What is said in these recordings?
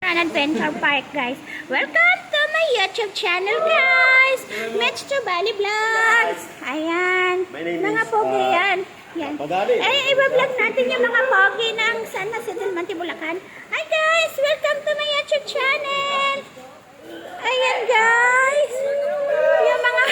An Adventure Park, guys. Welcome to my YouTube channel, guys. Mitch to Bali Vlogs. Ayan. Mga pogi yan. Yan. Iba-vlog natin yung mga pogi ng San Jose del Monte, Bulacan. Hi, guys. Welcome to my YouTube channel. Ayan, guys. Yung mga...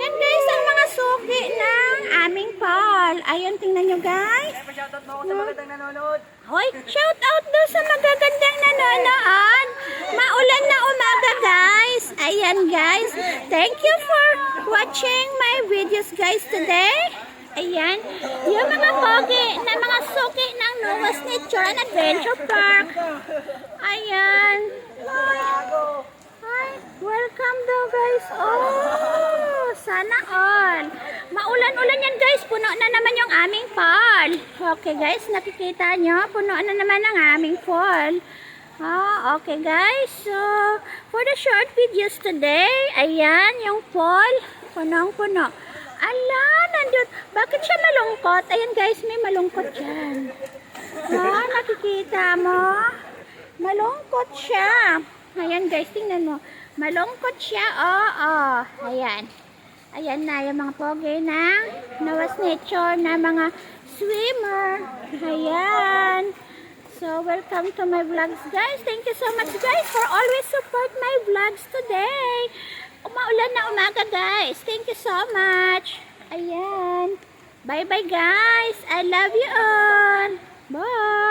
yan, guys, ang mga suki ng aming Paul. Ayun, tingnan nyo, guys. Shoutout mo ako sa magandang nanonood. Hoy, shout out daw sa magagandang nanonood. Maulan na umaga, guys. Ayan, guys. Thank you for watching my videos, guys, today. Ayan. Yung mga pogi na mga suki ng Noah's Nature and Adventure Park. Ayan. Hi. Welcome daw, guys. Oh, sana all. Maulan-ulan yan, guys. Puno na naman yung aming fall. Okay, guys. Nakikita nyo? Puno na naman ang aming fall. Oh, okay, guys. So, for the short videos today, ayan, yung fall. Punong-puno. Ala, nandun. Bakit siya malungkot? Ayan, guys, may malungkot dyan. Oh, nakikita mo? Malungkot siya. Ayan, guys, tingnan mo. Malungkot siya. Oo. Ayan. Ayan na yung mga pogi ng Noah's Nature na mga swimmer. Ayan. So, welcome to my vlogs, guys. Thank you so much, guys, for always support my vlogs today. Umaulan na umaga, guys. Thank you so much. Ayan. Bye-bye, guys. I love you all. Bye.